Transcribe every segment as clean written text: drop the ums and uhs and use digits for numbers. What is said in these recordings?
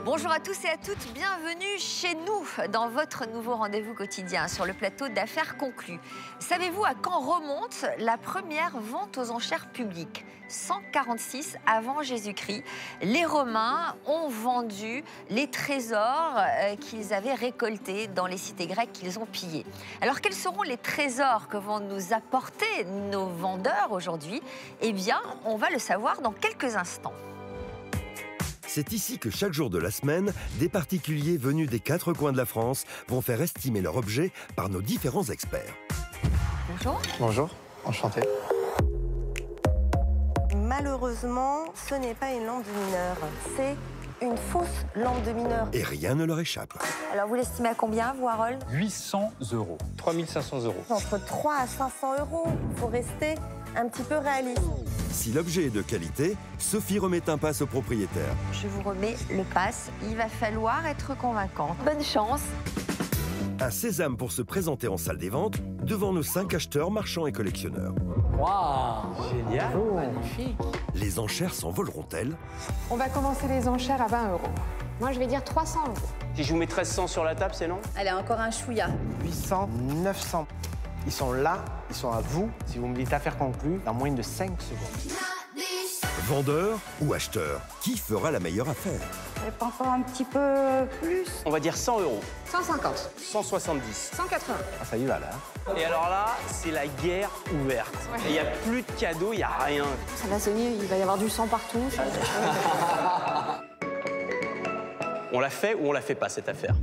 Bonjour à tous et à toutes, bienvenue chez nous dans votre nouveau rendez-vous quotidien sur le plateau d'Affaires conclues. Savez-vous à quand remonte la première vente aux enchères publiques? 146 avant Jésus-Christ, les Romains ont vendu les trésors qu'ils avaient récoltés dans les cités grecques qu'ils ont pillées. Alors quels seront les trésors que vont nous apporter nos vendeurs aujourd'hui? Eh bien, on va le savoir dans quelques instants. C'est ici que chaque jour de la semaine, des particuliers venus des 4 coins de la France vont faire estimer leur objet par nos différents experts. Bonjour. Bonjour, enchanté. Malheureusement, ce n'est pas une lampe de mineur, c'est une fausse lampe de mineur. Et rien ne leur échappe. Alors vous l'estimez à combien, vous, Harold? 800 €. 3500 €. Entre 3 à 500 €, il faut rester un petit peu réaliste. Si l'objet est de qualité, Sophie remet un pass au propriétaire. Je vous remets le pass. Il va falloir être convaincante. Bonne chance. Un sésame pour se présenter en salle des ventes devant nos 5 acheteurs, marchands et collectionneurs. Waouh, génial, magnifique. Les enchères s'envoleront-elles? On va commencer les enchères à 20 €. Moi, je vais dire 300 €. Si je vous mets 1300 sur la table, c'est non? Allez, encore un chouïa. 800, 900. Ils sont là, ils sont à vous. Si vous me dites affaire conclue, dans moins de 5 secondes. Vendeur ou acheteur, qui fera la meilleure affaire? Encore un petit peu plus. On va dire 100 €. 150, 170. 180. Ah, ça y va là. Et alors là, c'est la guerre ouverte. Il n'y a plus de cadeaux, il n'y a rien. Ça va sonner, il va y avoir du sang partout. On l'a fait ou on la fait pas, cette affaire?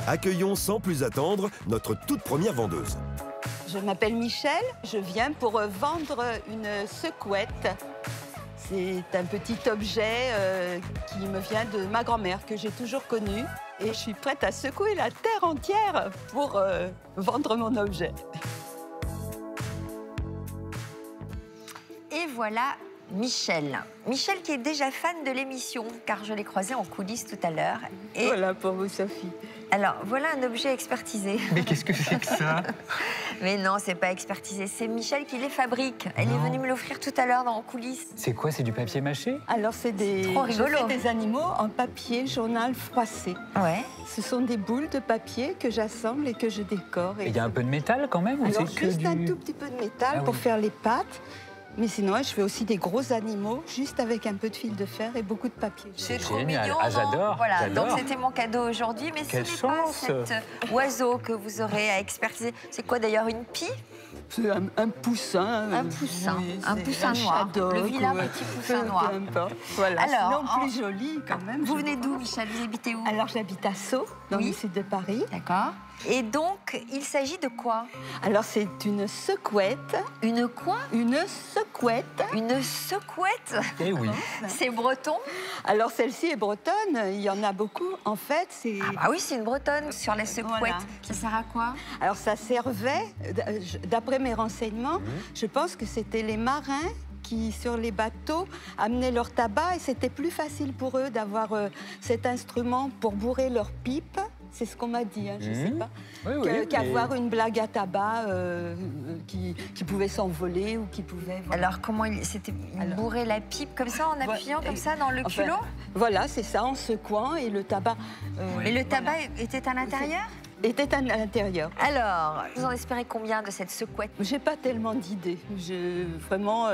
Accueillons sans plus attendre notre toute première vendeuse. Je m'appelle Michel, je viens pour vendre une secouette. C'est un petit objet qui me vient de ma grand-mère, que j'ai toujours connue. Et je suis prête à secouer la terre entière pour vendre mon objet. Et voilà Michel. Michel qui est déjà fan de l'émission, car je l'ai croisé en coulisses tout à l'heure. Et Voilà pour vous, Sophie. alors, voilà un objet expertisé. Mais qu'est-ce que c'est que ça? Mais non, c'est pas expertisé, c'est Michel qui les fabrique. Elle est venue me l'offrir tout à l'heure en coulisses. C'est quoi? C'est du papier mâché? Alors, c'est des... trop rigolo. Je fais des animaux en papier journal froissé. Ouais. Ce sont des boules de papier que j'assemble et que je décore. Il y a un peu de métal quand même? Ou Alors, c'est que juste du... un tout petit peu de métal Ah pour oui. faire les pattes. Mais sinon, je fais aussi des gros animaux, juste avec un peu de fil de fer et beaucoup de papier. C'est trop génial. mignon. Ah, non j'adore, Voilà, j'adore. donc c'était mon cadeau aujourd'hui. Mais Quelle ce n'est chance. pas cet oiseau que vous aurez à expertiser. C'est quoi d'ailleurs, une pie? C'est un poussin. Un poussin, oui, un c'est poussin noir. shadow, Le vilain quoi. petit poussin noir. Peu importe. Voilà, Alors, sinon plus joli quand même. Vous je venez d'où, pense. Michel? Vous habitez où? Alors j'habite à Sceaux, dans Oui. le sud de Paris. D'accord. Et donc, il s'agit de quoi? Alors c'est une secouette. Une quoi? Une secouette. Une secouette? Eh oui. C'est breton? Alors celle-ci est bretonne, il y en a beaucoup. En fait, c'est... Ah oui, c'est une bretonne sur la secouette. Voilà. Ça sert à quoi? Alors ça servait, d'après mes renseignements, je pense que c'était les marins qui, sur les bateaux, amenaient leur tabac et c'était plus facile pour eux d'avoir cet instrument pour bourrer leur pipe. C'est ce qu'on m'a dit, hein, je ne sais pas. Oui, oui, Qu'avoir une blague à tabac qui pouvait s'envoler ou qui pouvait... Voilà. Alors, comment il bourrait la pipe comme ça, en appuyant comme ça dans le Enfin, culot? Voilà, c'est ça, en secouant et le tabac... Mais le tabac était à l'intérieur? était à l'intérieur. Alors, vous en espérez combien de cette secouette? J'ai pas tellement d'idées. Vraiment,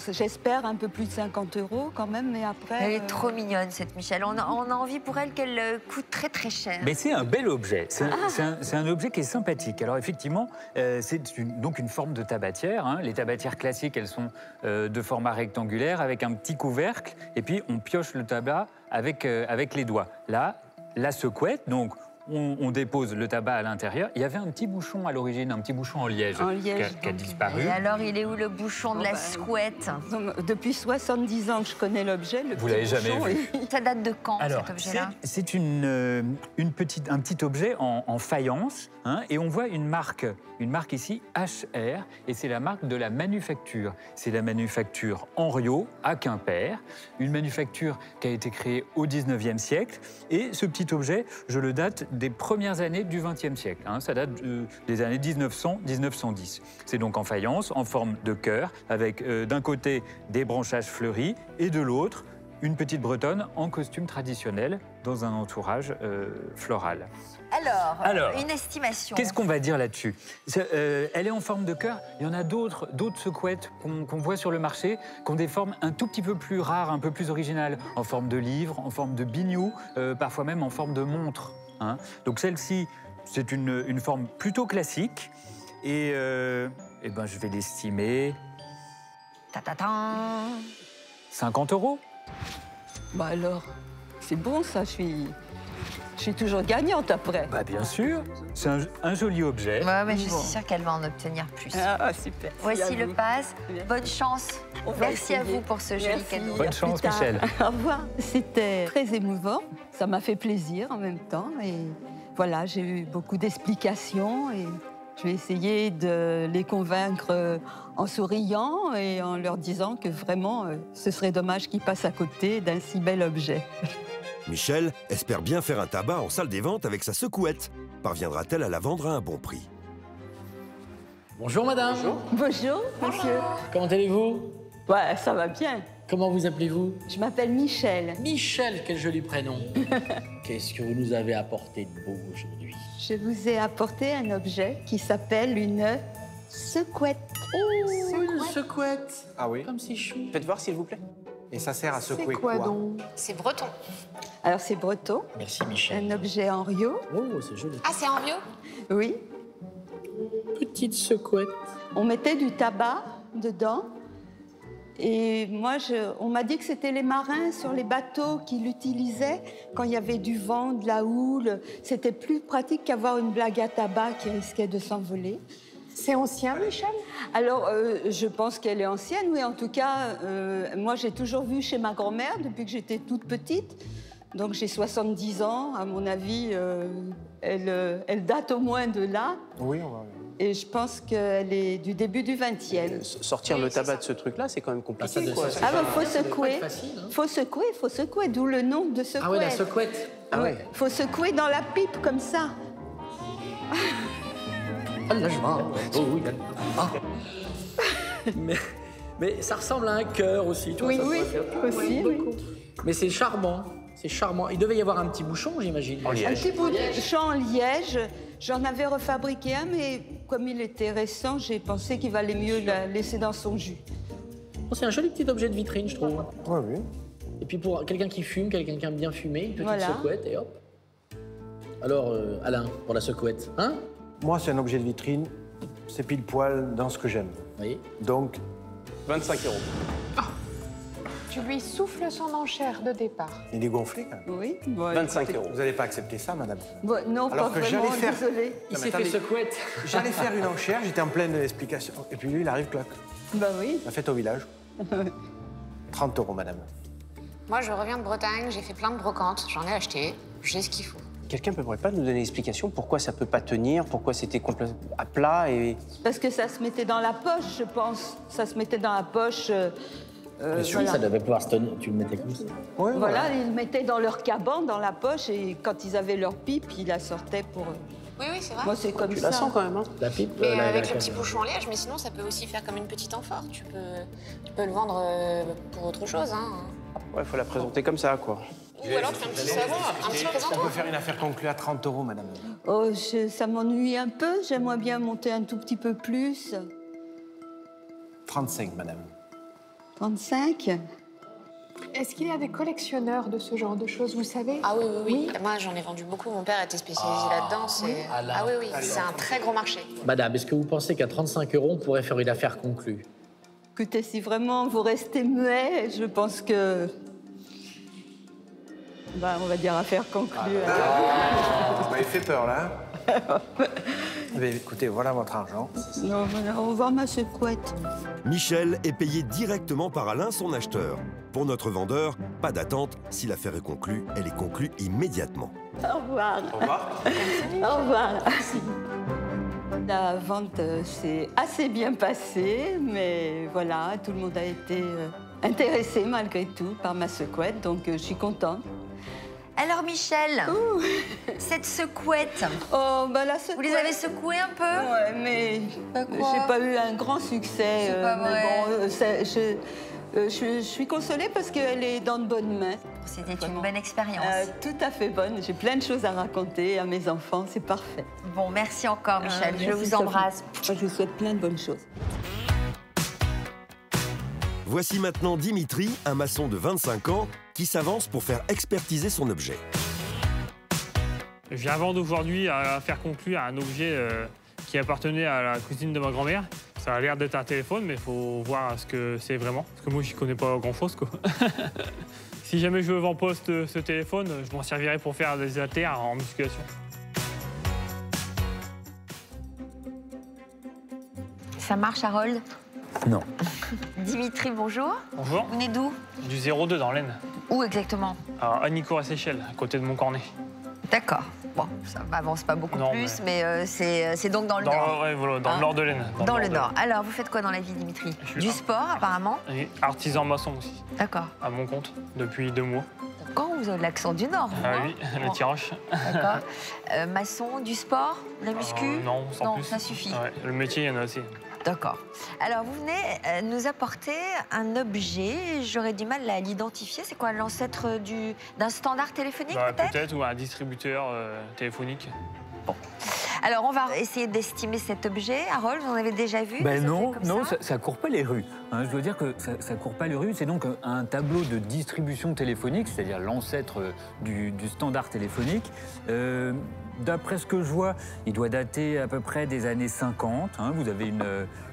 j'espère un peu plus de 50 € quand même, mais après... Elle est trop mignonne, cette Michel. On a envie pour elle qu'elle coûte très très cher. Mais c'est un bel objet. C'est un objet qui est sympathique. Alors effectivement, c'est donc une forme de tabatière. Hein. Les tabatières classiques, elles sont de format rectangulaire avec un petit couvercle. Et puis on pioche le tabac avec les doigts. Là, la secouette, donc on dépose le tabac à l'intérieur. Il y avait un petit bouchon à l'origine, un petit bouchon en liège, En liège, qui a disparu. Et alors, il est où le bouchon de la bah, Scouette? Depuis 70 ans que je connais l'objet. Vous l'avez jamais vu? Ça date de quand, Alors, cet objet-là? c'est un petit objet en faïence, hein, et on voit une marque ici, HR, et c'est la marque de la manufacture. C'est la manufacture Henriot à Quimper, une manufacture qui a été créée au 19e siècle, et ce petit objet, je le date des premières années du 20e siècle. Hein, ça date des années 1900-1910. C'est donc en faïence, en forme de cœur, avec d'un côté des branchages fleuris, et de l'autre, une petite bretonne en costume traditionnel dans un entourage floral. Alors, une estimation. Qu'est-ce qu'on va dire là-dessus? Elle est en forme de cœur. Il y en a d'autres secouettes qu'on voit sur le marché qui ont des formes un tout petit peu plus rares, un peu plus originales, en forme de livre, en forme de biniou, parfois même en forme de montre. Hein. Donc celle-ci, c'est une forme plutôt classique. Et ben, je vais l'estimer... 50 €. Bah alors, c'est bon ça, je suis toujours gagnante après. Bah bien sûr, c'est un joli objet. Ouais, mais je suis sûre qu'elle va en obtenir plus. Ah, super. Voici le pass. Bonne chance. On va Merci à essayer. vous pour ce joli Merci. cadeau. Bonne À chance, plus tard. Michel. Au revoir. C'était très émouvant. Ça m'a fait plaisir en même temps. Et voilà, j'ai eu beaucoup d'explications. Et je vais essayer de les convaincre en souriant et en leur disant que vraiment, ce serait dommage qu'ils passent à côté d'un si bel objet. Michel espère bien faire un tabac en salle des ventes avec sa secouette. Parviendra-t-elle à la vendre à un bon prix? Bonjour madame. Bonjour, monsieur. Comment allez-vous? Ouais, ça va bien. Comment vous appelez-vous? Je m'appelle Michel. Michel, quel joli prénom. Qu'est-ce que vous nous avez apporté de beau aujourd'hui? Je vous ai apporté un objet qui s'appelle une secouette. Oh, une secouette. Ah oui? Comme c'est chou. Faites voir, s'il vous plaît. Et ça sert à secouer C'est quoi donc? C'est breton. Alors, c'est breton, Merci Michel. un objet en rio. Oh, c'est joli. Ah, c'est en vieux? Oui. Petite secouette. On mettait du tabac dedans. Et moi, on m'a dit que c'était les marins sur les bateaux qui l'utilisaient quand il y avait du vent, de la houle. C'était plus pratique qu'avoir une blague à tabac qui risquait de s'envoler. C'est ancien, Michel? Alors, je pense qu'elle est ancienne, oui. En tout cas, moi, j'ai toujours vu chez ma grand-mère depuis que j'étais toute petite. Donc, j'ai 70 ans. À mon avis, elle date au moins de là. Oui, on va... Et je pense qu'elle est du début du 20e. Sortir le tabac de ce truc-là, c'est quand même compliqué. Quoi. Ah ben, faut secouer. Facile, hein. Faut secouer, d'où le nom de secouette. Ah oui, la secouette. Ah ouais. Faut secouer dans la pipe, comme ça. Ah, là, je vois. Oh oui. Ah. Mais ça ressemble à un cœur aussi, tu vois. Oui, ça oui, pourrait faire- aussi, oui. Mais c'est charmant. C'est charmant. Il devait y avoir un petit bouchon, j'imagine. Un petit bout de champ en liège. J'en avais refabriqué un, mais comme il était récent, j'ai pensé qu'il valait mieux la laisser dans son jus. Oh, c'est un joli petit objet de vitrine, je trouve. Oui, oui. Et puis pour quelqu'un qui fume, quelqu'un qui aime bien fumer, une petite Voilà. secouette et hop. Alors, Alain, pour la secouette, hein? Moi, c'est un objet de vitrine. C'est pile poil dans ce que j'aime. Vous voyez? Donc, 25 €. Tu lui souffles son enchère de départ. il est gonflé, quand même. Oui. Bon, 25 écoutez. €. Vous n'allez pas accepter ça, madame? Bon, non, Alors pas que vraiment, j'allais faire- désolée. Il mais s'est fait attendez. secouette. J'allais faire une enchère, j'étais en pleine explication. Et puis lui, il arrive, clac. Bah oui. La fête au village. 30 €, madame. Moi, je reviens de Bretagne, j'ai fait plein de brocantes, j'en ai acheté, j'ai ce qu'il faut. Quelqu'un ne pourrait pas nous donner l'explication pourquoi ça peut pas tenir, pourquoi c'était complètement à plat et... Parce que ça se mettait dans la poche, je pense. Ça se mettait dans la poche. Oui, ça devait pouvoir se tenir. Tu le mettais comme ça. Oui, Voilà, ils le mettaient dans leur caban, dans la poche, et quand ils avaient leur pipe, ils la sortaient pour... Oui, oui, c'est vrai. Moi, c'est comme Tu ça. la sens quand même, hein? La pipe. Mais la- avec la- le petit bouchon en liège, mais sinon, ça peut aussi faire comme une petite amphore. Tu peux le vendre pour autre chose, hein. Ouais, faut la présenter comme ça, quoi. Ou alors tu fais un petit savon, un petit On présentoir. peut faire une affaire conclue à 30 €, madame. Oh, ça m'ennuie un peu. J'aimerais bien monter un tout petit peu plus. 35, madame. 35. Est-ce qu'il y a des collectionneurs de ce genre de choses, vous savez? Ah oui, oui, oui. Moi, j'en ai vendu beaucoup. Mon père était spécialisé là-dedans. Ah là. Ah oui, oui, c'est un très gros marché. Madame, est-ce que vous pensez qu'à 35 € on pourrait faire une affaire conclue? Écoutez, si vraiment vous restez muet, je pense que... Bah, on va dire affaire conclue. Vous m'avez fait peur, là. Mais écoutez, voilà votre argent. Non, voilà, au revoir ma secouette. Michel est payé directement par Alain, son acheteur. Pour notre vendeur, pas d'attente. Si l'affaire est conclue, elle est conclue immédiatement. Au revoir. Au revoir. Au revoir. La vente s'est assez bien passée, mais voilà, tout le monde a été intéressé malgré tout par ma secouette, donc je suis contente. Alors Michel, cette secouette, Oh, bah la secouette... vous les avez secouées un peu? Ouais, mais j'ai pas eu un grand succès. C'est pas vrai. Mais bon, je suis consolée parce qu'elle est dans de bonnes mains. C'était Vraiment. une bonne expérience. Tout à fait bonne. J'ai plein de choses à raconter à mes enfants. C'est parfait. Bon, merci encore Michel, je Merci, vous Sophie. embrasse. Je vous souhaite plein de bonnes choses. Voici maintenant Dimitri, un maçon de 25 ans, qui s'avance pour faire expertiser son objet. Je viens vendre aujourd'hui à faire conclure un objet qui appartenait à la cousine de ma grand-mère. Ça a l'air d'être un téléphone, mais il faut voir ce que c'est vraiment. Parce que moi, je connais pas grand-chose, quoi. Si jamais je vends pas ce téléphone, je m'en servirai pour faire des haltères en musculation. Ça marche Harold? Non. Dimitri, bonjour. Bonjour. Vous venez d'où? Du 02 dans l'Aisne, Où exactement? à Agnicourt-et-Séchelles, à côté de Montcornet. D'accord. Bon, ça m'avance pas beaucoup Non, plus, mais c'est donc dans le Nord. Ouais, voilà, dans Hein? le nord de l'Aisne. Dans le Nord. Alors, vous faites quoi dans la vie, Dimitri? suis Du sport, apparemment? Et artisan maçon aussi, D'accord. à mon compte, depuis 2 mois. Quand vous avez l'accent du Nord, vous, Ah hein? oui, le Bon, tiroche. D'accord. Maçon, du sport, de la muscu? Non, sans Non, plus. ça suffit. Ouais, le métier, il y en a assez. D'accord. Alors, vous venez nous apporter un objet, j'aurais du mal à l'identifier. C'est quoi, l'ancêtre d'un standard téléphonique, peut-être? Peut-être, ou un distributeur téléphonique. Alors, on va essayer d'estimer cet objet. Harold, vous en avez déjà vu? Ben des non, objets comme ça ça court pas les rues. Hein, je dois dire que ça court pas les rues. C'est donc un tableau de distribution téléphonique, c'est-à-dire l'ancêtre du standard téléphonique. D'après ce que je vois, il doit dater à peu près des années 50. Hein. Vous avez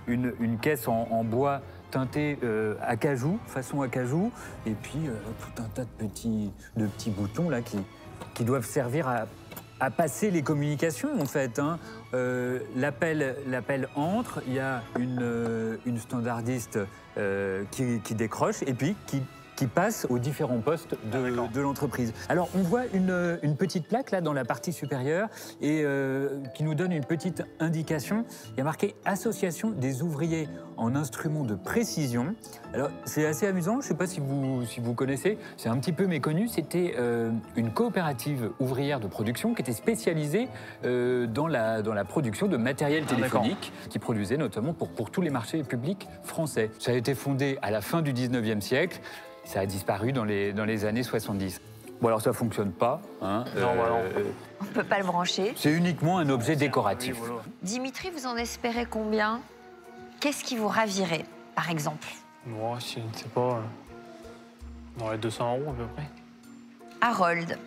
une caisse en bois teintée acajou, façon acajou, et puis tout un tas de petits boutons là qui doivent servir à passer les communications, en fait. Hein. L'appel entre, il y a une standardiste qui décroche et puis qui passe aux différents postes de l'entreprise. Alors, on voit une petite plaque là dans la partie supérieure et qui nous donne une petite indication. Il y a marqué « Association des ouvriers en instruments de précision ». Alors, c'est assez amusant, je ne sais pas si vous connaissez, c'est un petit peu méconnu. C'était une coopérative ouvrière de production qui était spécialisée dans la production de matériel téléphonique, qui produisait notamment pour tous les marchés publics français. Ça a été fondé à la fin du 19e siècle. Ça a disparu dans les années 70. Bon, alors ça ne fonctionne pas. Hein, Non. On ne peut pas le brancher. c'est uniquement un objet décoratif. Oui, voilà. Dimitri, vous en espérez combien? Qu'est-ce qui vous ravirait, par exemple? Moi, je ne sais pas. Dans les 200 € à peu près. Harold,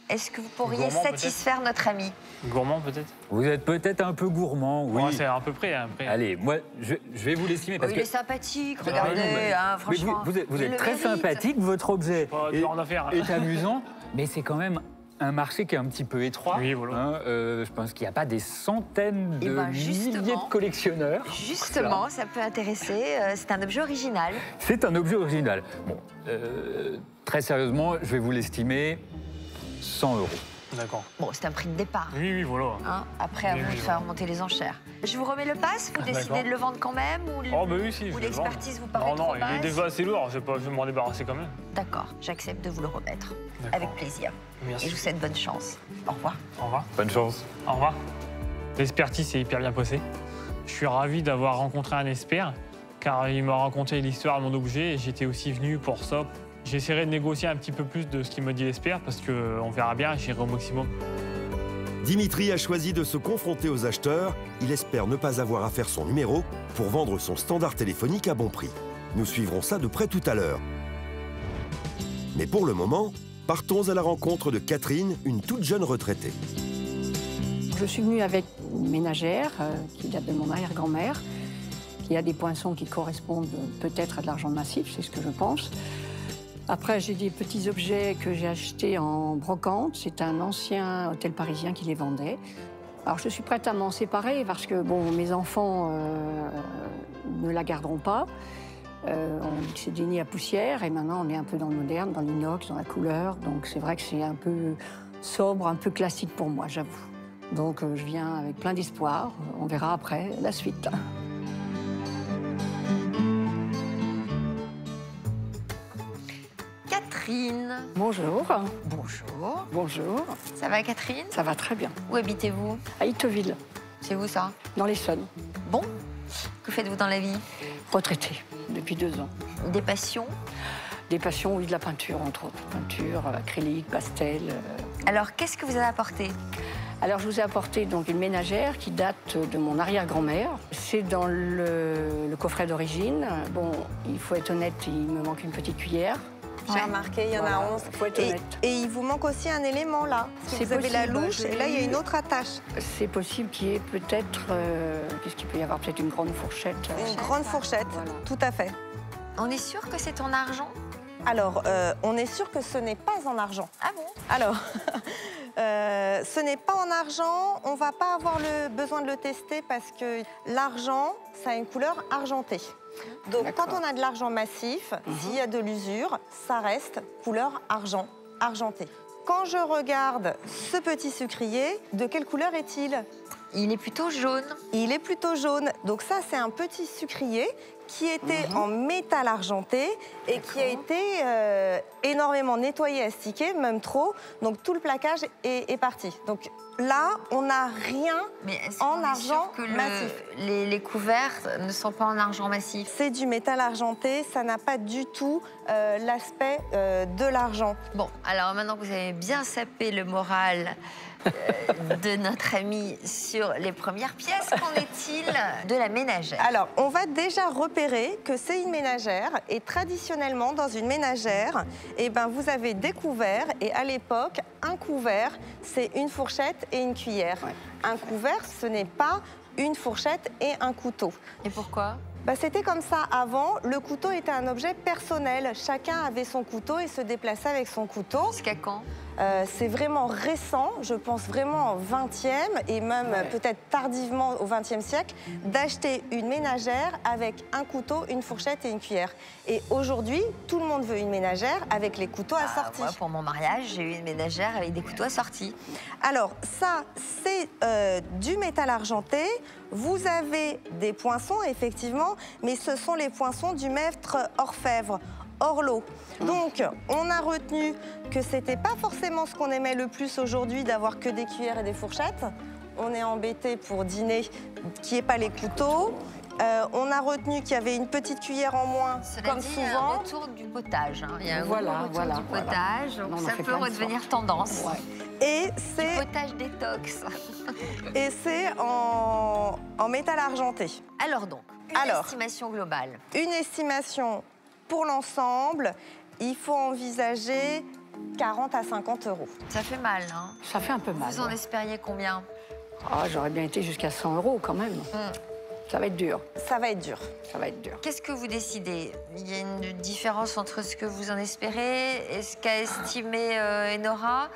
est-ce que vous pourriez Gourmand, satisfaire notre ami? Gourmand, peut-être. Vous êtes peut-être un peu gourmand, oui. Ouais, c'est à peu près. Après. Allez, moi, je vais vous l'estimer parce Il que... est sympathique, Ah, regardez, non, mais- hein, mais franchement. vous il êtes le très mérite. sympathique, votre objet Pas dur en affaires. est amusant, mais c'est quand même un marché qui est un petit peu étroit. Oui, voilà. Hein, je pense qu'il n'y a pas des centaines Eh de ben, milliers justement. de collectionneurs. Justement, ça peut intéresser. C'est un objet original. C'est un objet original. Bon, très sérieusement, je vais vous l'estimer 100 €. D'accord. Bon, c'est un prix de départ. Oui, voilà. Hein. Après, à Oui, vous de oui, faire voilà. monter les enchères. Je vous remets le pass, vous décidez D'accord. de le vendre quand même ou Oh, bah oui, si. je ou vais le vendre. l'expertise vous paraît Non, trop il est basse? déjà assez lourd. Je vais m'en débarrasser quand même. D'accord, j'accepte de vous le remettre. D'accord. Avec plaisir. Merci. Et je vous souhaite bonne chance. Au revoir. Au revoir. Bonne chance. Au revoir. L'expertise s'est hyper bien passée. Je suis ravi d'avoir rencontré un expert, car il m'a raconté l'histoire de mon objet et j'étais aussi venu pour ça. J'essaierai de négocier un petit peu plus de ce qu'il m'a dit l'expert, parce qu'on verra bien, j'irai au maximum. Dimitri a choisi de se confronter aux acheteurs. Il espère ne pas avoir à faire son numéro pour vendre son standard téléphonique à bon prix. Nous suivrons ça de près tout à l'heure. Mais pour le moment, partons à la rencontre de Catherine, une toute jeune retraitée. Je suis venue avec une ménagère qui date de mon arrière-grand-mère, qui a des poinçons qui correspondent peut-être à de l'argent massif, c'est ce que je pense. Après, j'ai des petits objets que j'ai achetés en brocante. C'est un ancien hôtel parisien qui les vendait. Alors, je suis prête à m'en séparer parce que, bon, mes enfants ne la garderont pas. On dit que c'est des nids à poussière et maintenant, on est un peu dans le moderne, dans l'inox, dans la couleur. Donc, c'est vrai que c'est un peu sobre, un peu classique pour moi, j'avoue. Donc, je viens avec plein d'espoir. On verra après la suite. Catherine. Bonjour. Bonjour. Bonjour. Ça va, Catherine? Ça va très bien. Où habitez-vous? À Itteville. C'est où, ça? Dans l'Essonne. Bon. Que faites-vous dans la vie? Retraitée depuis 2 ans. Des passions? Des passions, oui, de la peinture, entre autres. Peinture, acrylique, pastel. Alors, qu'est-ce que vous avez apporté? Alors, je vous ai apporté donc une ménagère qui date de mon arrière-grand-mère. C'est dans le coffret d'origine. Bon, il faut être honnête, il me manque une petite cuillère. J'ai remarqué, il y en a 11. Faut être honnête. Et il vous manque aussi un élément là. Parce que vous avez la louche et là, il y a une autre attache. C'est possible qu'il y ait peut-être... Qu'est-ce qu'il peut y avoir? Peut-être une grande fourchette. Une grande fourchette, voilà. Tout à fait. On est sûr que c'est en argent? Alors, on est sûr que ce n'est pas en argent. Ah bon? Alors, ce n'est pas en argent. On ne va pas avoir le besoin de le tester parce que l'argent, ça a une couleur argentée. Donc, quand on a de l'argent massif, s'il y a de l'usure, ça reste couleur argent, argenté. Quand je regarde ce petit sucrier, de quelle couleur est-il? Il est plutôt jaune. Il est plutôt jaune. Donc ça, c'est un petit sucrier qui était en métal argenté et qui a été énormément nettoyé, astiqué, même trop. Donc tout le plaquage est parti. Donc là, on n'a rien en argent massif. Les couverts ne sont pas en argent massif. C'est du métal argenté, ça n'a pas du tout l'aspect de l'argent. Bon, alors maintenant que vous avez bien sapé le moral de notre ami sur les premières pièces, qu'en est-il de la ménagère? Alors, on va déjà repérer que c'est une ménagère et traditionnellement, dans une ménagère, eh ben, vous avez des couverts et à l'époque, un couvert, c'est une fourchette et une cuillère. Ouais. Un couvert, ce n'est pas une fourchette et un couteau. Et pourquoi? Bah, c'était comme ça avant. Le couteau était un objet personnel. Chacun avait son couteau et se déplaçait avec son couteau. Jusqu'à quand? C'est vraiment récent, je pense vraiment au 20e et même peut-être tardivement au 20e siècle, d'acheter une ménagère avec un couteau, une fourchette et une cuillère. Et aujourd'hui, tout le monde veut une ménagère avec les couteaux assortis. Moi, pour mon mariage, j'ai eu une ménagère avec des couteaux assortis. Alors ça, c'est du métal argenté. Vous avez des poinçons, effectivement, mais ce sont les poinçons du maître orfèvre. Orlo. Donc, on a retenu que c'était pas forcément ce qu'on aimait le plus aujourd'hui, d'avoir que des cuillères et des fourchettes. On est embêté pour dîner qu'il n'y ait pas les couteaux. On a retenu qu'il y avait une petite cuillère en moins, comme souvent. Il y a un retour du potage. Il y a un retour du potage, donc ça peut redevenir tendance. Ouais. Et c'est... Du potage détox. Et c'est en métal argenté. Alors donc, estimation globale. Une estimation pour l'ensemble, il faut envisager 40 à 50 €. Ça fait mal, hein? Ça fait un peu mal. Vous en espériez combien? J'aurais bien été jusqu'à 100 € quand même. Ça va être dur. Ça va être dur. Ça va être dur. Qu'est-ce que vous décidez? Il y a une différence entre ce que vous en espérez et ce qu'a estimé Enora.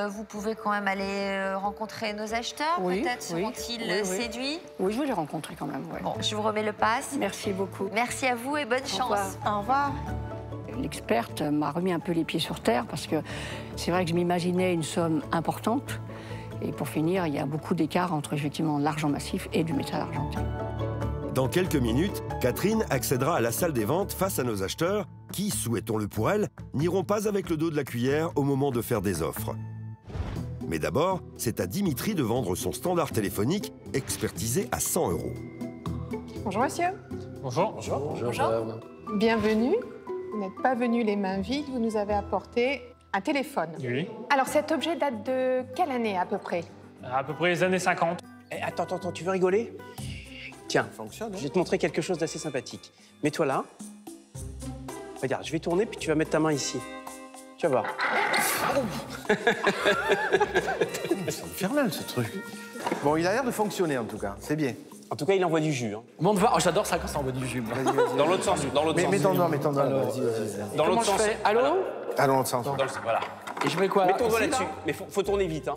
Vous pouvez quand même aller rencontrer nos acheteurs, peut-être seront-ils séduits? Oui, je vais les rencontrer quand même. Ouais. Bon, je vous remets le pass. Merci beaucoup. Merci à vous et bonne chance. Au revoir. L'experte m'a remis un peu les pieds sur terre parce que c'est vrai que je m'imaginais une somme importante. Et pour finir, il y a beaucoup d'écart entre effectivement l'argent massif et du métal argenté. Dans quelques minutes, Catherine accédera à la salle des ventes face à nos acheteurs qui, souhaitons-le pour elle, n'iront pas avec le dos de la cuillère au moment de faire des offres. Mais d'abord, c'est à Dimitri de vendre son standard téléphonique expertisé à 100 €. Bonjour monsieur. Bonjour. Bonjour. Bonjour. Bienvenue. Vous n'êtes pas venu les mains vides, vous nous avez apporté un téléphone. Oui. Alors cet objet date de quelle année à peu près? À peu près les années 50. Attends, tu veux rigoler? Tiens, je vais te montrer quelque chose d'assez sympathique. Mets-toi là. Regarde, je vais tourner, puis tu vas mettre ta main ici. Tu vas voir. C'est infernal, ce truc. Bon, il a l'air de fonctionner, en tout cas. C'est bien. En tout cas, il envoie du jus. Hein. Monde va. Oh, j'adore ça quand ça envoie du jus. Moi. Dans l'autre sens. Dans l'autre sens. Mets ton doigt, mets ton doigt. Vas-y. Dans l'autre sens. Allô? Ah, dans l'autre sens. Voilà. Et je mets quoi là? Mets ton doigt Ici, là-dessus. là Mais faut tourner vite. Hein.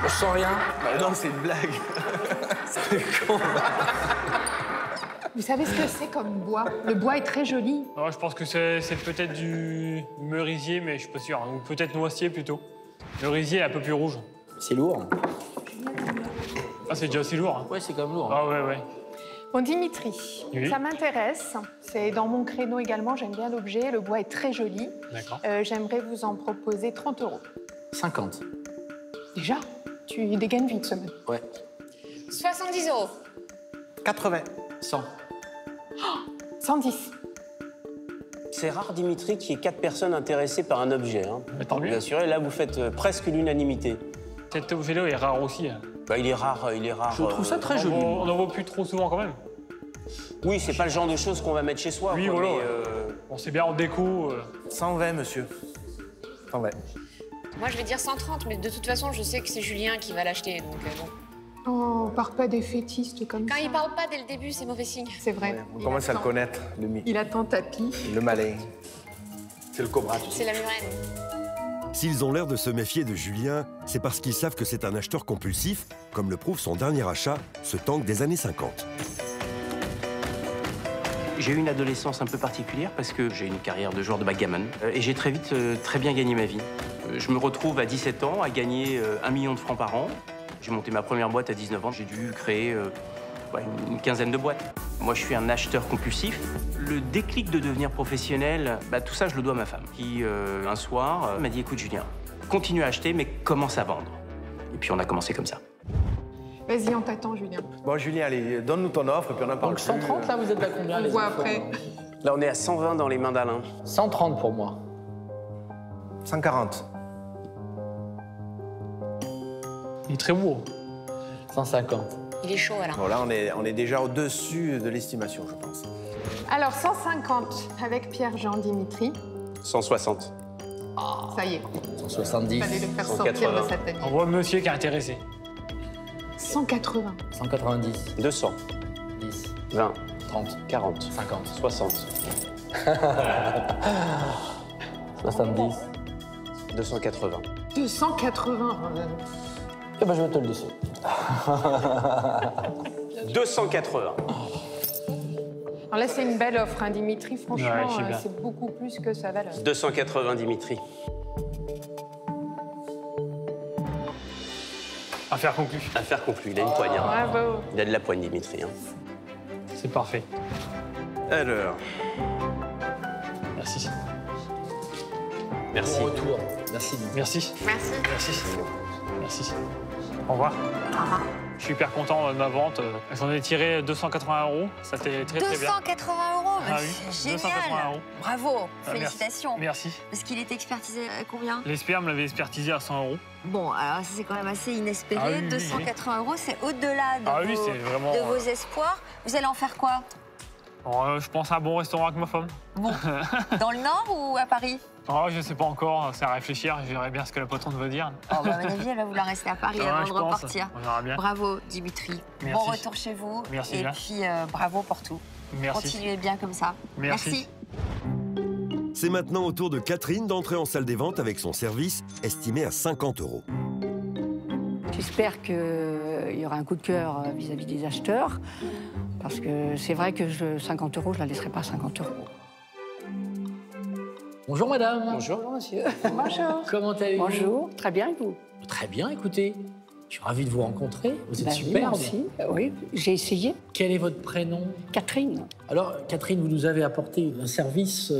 Je sens rien. Non, c'est une blague. C'est con. Vous savez ce que c'est comme bois? Le bois est très joli. Alors, je pense que c'est peut-être du merisier, mais je suis pas sûr. Ou peut-être noisetier plutôt. Le merisier est un peu plus rouge. C'est lourd. Ah, c'est déjà aussi lourd. Hein. Ouais, c'est quand même lourd. Ah ouais. Bon, Dimitri, Oui. ça m'intéresse. C'est dans mon créneau également, j'aime bien l'objet. Le bois est très joli. D'accord. J'aimerais vous en proposer 30 €. 50. Déjà, tu dégaines vite, ce mec. Ouais. 70 €. 80. 100. 110. C'est rare, Dimitri, qu'il y ait 4 personnes intéressées par un objet. Hein. Tant mieux. Vous assurez, là, vous faites presque l'unanimité. Cet objet-là est rare aussi. Hein. Bah, il est rare. Je trouve ça très joli. On n'en voit plus trop souvent quand même. Oui, c'est pas le genre de choses qu'on va mettre chez soi. Oui, quoi, voilà. mais, Bon, c'est bien en déco. 120, monsieur. 120. Moi, je vais dire 130, mais de toute façon, je sais que c'est Julien qui va l'acheter, donc bon. Oh, pars pas des fétistes comme Quand ça. il parle pas dès le début, c'est mauvais signe. C'est vrai. Ouais, on commence à le connaître, Il attend tapis. le malin. C'est le cobra, tu sais. C'est la murène. S'ils ont l'air de se méfier de Julien, c'est parce qu'ils savent que c'est un acheteur compulsif, comme le prouve son dernier achat, ce tank des années 50. J'ai eu une adolescence un peu particulière parce que j'ai une carrière de joueur de backgammon et j'ai très vite très bien gagné ma vie. Je me retrouve à 17 ans à gagner 1 million de francs par an. J'ai monté ma première boîte à 19 ans. J'ai dû créer une quinzaine de boîtes. Moi, je suis un acheteur compulsif. Le déclic de devenir professionnel, tout ça, je le dois à ma femme qui, un soir, m'a dit « Écoute, Julien, continue à acheter, mais commence à vendre. » Et puis, on a commencé comme ça. Vas-y, on t'attend, Julien. Bon, Julien, allez, donne-nous ton offre et puis on en parle. Donc 130, là, vous êtes à combien? On voit après. Là, on est à 120 dans les mains d'Alain. 130 pour moi. 140. Il est très beau. 150. Il est chaud, Alain. Bon, là, on est déjà au-dessus de l'estimation, je pense. Alors, 150 avec Pierre-Jean, Dimitri. 160. Ça y est, 170. fallait le faire sortir de 180. sa tête. On voit monsieur qui est intéressé. 180. 190. 200. 10. 20. 30. 40. 50. 60. 70. 280. 280. Eh ben, je vais te le laisser. 280. Alors là, c'est une belle offre, hein, Dimitri. Franchement, Ouais, je sais bien. c'est beaucoup plus que sa valeur. 280, Dimitri. Affaire conclue. Affaire conclue. Il a une poigne. Hein. Bravo. Il a de la poigne, Dimitri. Hein. C'est parfait. Alors, Merci. merci. Bon retour. Merci. Merci. Merci. Merci. Merci. Au revoir. Je suis hyper content de ma vente. J'en ai tiré 280 €. Ça t'est très très bien. 280 €, Ah oui, c'est 280 génial. €. Bravo, Ah, félicitations. Merci. Parce qu'il est expertisé à combien? Les spermes l'avaient expertisé à 100 €. Bon, alors ça, c'est quand même assez inespéré. Ah oui, oui, 280 €, c'est au-delà de, Ah oui, vos, c'est vraiment, de vos espoirs. Vous allez en faire quoi? Alors, je pense à un bon restaurant avec ma femme. Bon, dans le Nord ou à Paris? Oh, je sais pas encore, c'est à réfléchir. Je verrai bien ce que la patronne va dire. Oh, bah, à mon avis, elle va vouloir rester à Paris Ouais, avant je de pense. repartir. On verra bien. Bravo, Dimitri. Merci. Bon retour chez vous. Merci Et bien. puis, bravo pour tout. Merci. Continuez bien comme ça. Merci. C'est maintenant au tour de Catherine d'entrer en salle des ventes avec son service, estimé à 50 €. J'espère qu'il y aura un coup de cœur vis-à-vis des acheteurs, parce que c'est vrai que 50 €, je ne la laisserai pas 50 €. Bonjour madame. Bonjour. monsieur. Bonjour. Comment allez-vous? Bonjour, très bien, et vous? Très bien, écoutez. Je suis ravi de vous rencontrer. Vous êtes Bah oui, superbe. merci. Oui, j'ai essayé. Quel est votre prénom? Catherine. Alors, Catherine, vous nous avez apporté un service.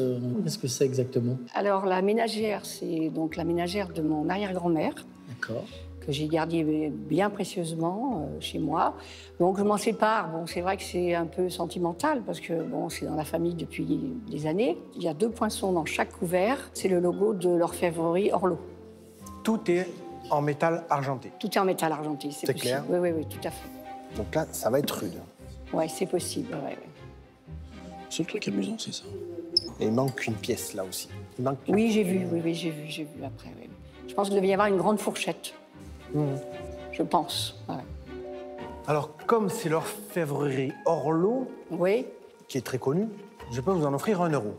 Qu'est-ce que c'est exactement? Alors, la ménagère, c'est donc la ménagère de mon arrière-grand-mère, D'accord. que j'ai gardée bien précieusement chez moi. Donc, je m'en sépare. Bon, c'est vrai que c'est un peu sentimental, parce que bon, c'est dans la famille depuis des années. Il y a 2 poinçons dans chaque couvert. C'est le logo de l'orfèvrerie Orlo. Tout est en métal argenté. Tout est en métal argenté, c'est possible. clair? Oui, oui, oui, tout à fait. Donc là, ça va être rude. Oui, c'est possible. Ouais, ouais. C'est le truc amusant, c'est ça. Et il manque une pièce là aussi. Il manque... Oui, j'ai vu, oui, j'ai vu après. Oui. Je pense qu'il devait y avoir une grande fourchette. Mmh. je pense. Ouais. Alors, comme c'est l'orfèvrerie Orlo, Oui, qui est très connue, je peux vous en offrir 1 euro.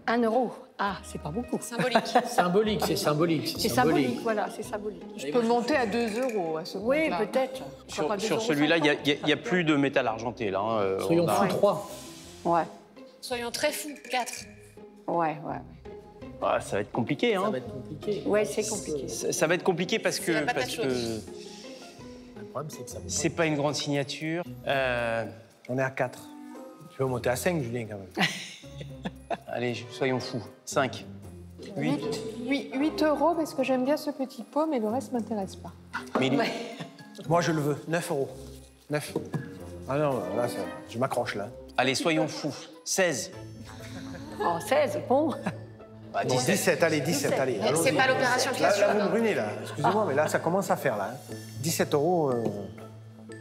1 euro. Ah, c'est pas beaucoup. Symbolique. Symbolique, c'est symbolique. C'est symbolique, voilà, c'est symbolique. Je peux monter à 2 euros à ce Oui, compte-là. peut-être. Sur celui-là, il n'y a plus de métal argenté. Là, hein. Soyons On a- fous 3. Ouais, Soyons très fous, 4. ouais. Ah, ça va être compliqué. Ça Hein. va être compliqué. Ouais, c'est compliqué. Ça va être compliqué parce C'est la que patate chaude. Le problème, c'est que ça vaut c'est pas une grande signature. On est à 4. Tu peux monter à 5, Julien, quand même. Allez, soyons fous. 5. 8. 8 euros parce que j'aime bien ce petit pot, mais le reste m'intéresse pas. Mais Moi, je le veux. 9 euros. 9. Ah non, là, je m'accroche, là. Allez, soyons fous. 16. Oh, 16, bon. Bah, Bon, 17, allez, 17, allez. Mais c'est allons-y. pas l'opération qui Là, assure. là, vous me brûlez, là. Excusez-moi, mais là, ça commence à faire, là. 17 euros,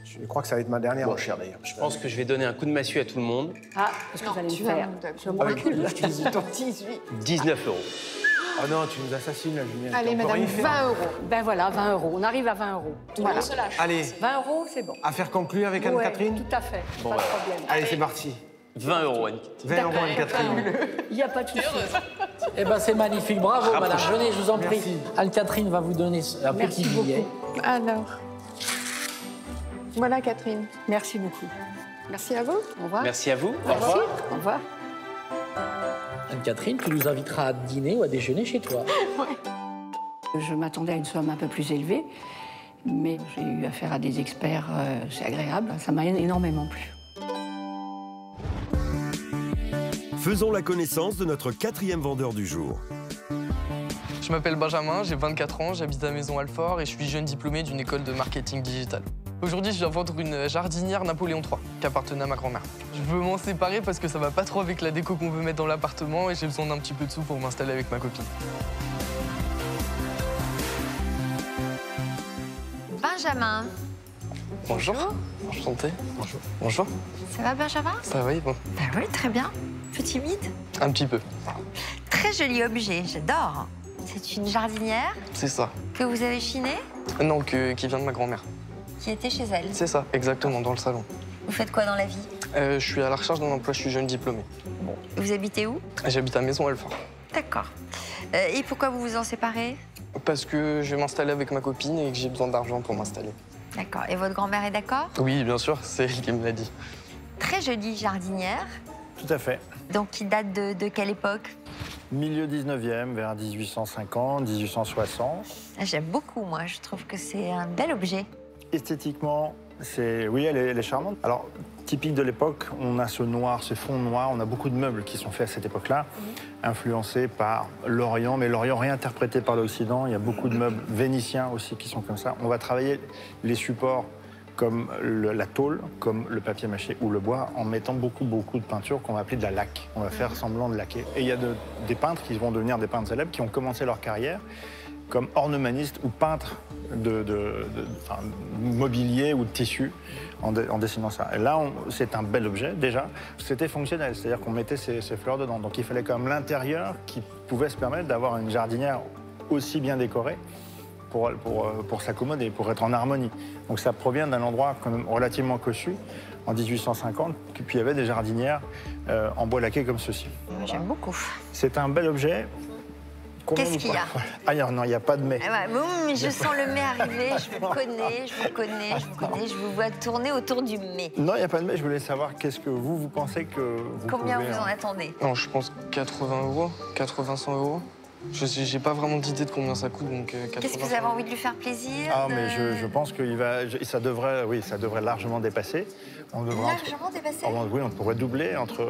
je crois que ça va être ma dernière Bon, enchère, d'ailleurs. Je pense que je vais donner un coup de massue à tout le monde. Ah, parce que Non, vous allez me tu vas faire. monter. Je me recule. 18. 19 euros. Oh non, tu nous assassines, là, Julien. Allez, On peut madame, rien faire. 20 euros. Ben voilà, 20 euros. On arrive à 20 euros. Tout le Voilà. monde se lâche. Allez, 20 euros, c'est bon. affaire conclue avec Ouais, Anne-Catherine. tout à fait. Bon, pas de ouais. problème. Allez, c'est parti. 20 euros, Anne. 20 euros, Anne-Catherine. Il n'y a pas de souci. Eh ben, c'est magnifique. Bravo, madame. Venez, je vous en prie. Merci. Anne-Catherine va vous donner un Merci petit billet. beaucoup. Alors. Voilà, Catherine. Merci beaucoup. Merci à vous. Au revoir. Merci à vous. Au Merci. revoir. Au revoir. Anne-Catherine, tu nous inviteras à dîner ou à déjeuner chez toi. Je m'attendais à une somme un peu plus élevée, mais j'ai eu affaire à des experts, c'est agréable. Ça m'a énormément plu. Faisons la connaissance de notre 4e vendeur du jour. Je m'appelle Benjamin, j'ai 24 ans, j'habite à Maison-Alfort et je suis jeune diplômé d'une école de marketing digital. Aujourd'hui, je viens vendre une jardinière Napoléon III qui appartenait à ma grand-mère. Je veux m'en séparer parce que ça va pas trop avec la déco qu'on veut mettre dans l'appartement et j'ai besoin d'un petit peu de sous pour m'installer avec ma copine. Benjamin, Bonjour. Enchanté. Bonjour. Bonjour. ça va Benjamin? Ça va, bon. Ben oui, très bien. Un peu timide. Un petit peu. Très joli objet, j'adore. C'est une jardinière C'est ça. que vous avez chinée, Non, qui vient de ma grand-mère. qui était chez elle. C'est ça, exactement, dans le salon. Vous faites quoi dans la vie? Je suis à la recherche d'un emploi, je suis jeune diplômé. Vous habitez où? J'habite à Maison-Alfort. D'accord. Et pourquoi vous vous en séparez? Parce que je vais m'installer avec ma copine et que j'ai besoin d'argent pour m'installer. D'accord. Et votre grand-mère est d'accord? Oui, bien sûr, c'est elle qui me l'a dit. Très jolie jardinière. Tout à fait. Donc, qui date de quelle époque? Milieu 19e, vers 1850, 1860. Ah, j'aime beaucoup, moi. Je trouve que c'est un bel objet. Esthétiquement, oui, elle est charmante. Alors, typique de l'époque, on a ce noir, ce fond noir. On a beaucoup de meubles qui sont faits à cette époque-là, influencés par l'Orient, mais l'Orient réinterprété par l'Occident. Il y a beaucoup de meubles vénitiens aussi qui sont comme ça. On va travailler les supports comme la tôle, comme le papier mâché ou le bois, en mettant beaucoup de peinture qu'on va appeler de la laque. On va faire semblant de laquer. Et il y a des peintres qui vont devenir des peintres célèbres, qui ont commencé leur carrière comme ornemaniste ou peintre de mobilier ou de tissu en dessinant ça. Et là, c'est un bel objet, déjà. C'était fonctionnel, c'est-à-dire qu'on mettait ces fleurs dedans. Donc il fallait quand même l'intérieur qui pouvait se permettre d'avoir une jardinière aussi bien décorée pour s'accommoder, pour être en harmonie. Donc ça provient d'un endroit quand même relativement cossu, en 1850, puis il y avait des jardinières en bois laqué comme ceci. J'aime beaucoup. C'est un bel objet. Qu'est-ce qu'il y a? Ah non, il n'y a pas de mais. Ah ouais, mais je sens le mais arriver, je vous connais, je vous vois tourner autour du mais. Non, il n'y a pas de mais, je voulais savoir qu'est-ce que vous pensez que vous Combien pouvez, vous en attendez? Non, je pense 80 euros, 80-100 euros. J'ai pas vraiment d'idée de combien ça coûte, donc 80. Qu'est-ce que vous avez envie de lui faire plaisir? Ah, mais je pense que ça devrait largement dépasser. On devrait Largement dépasser? Oui, on pourrait doubler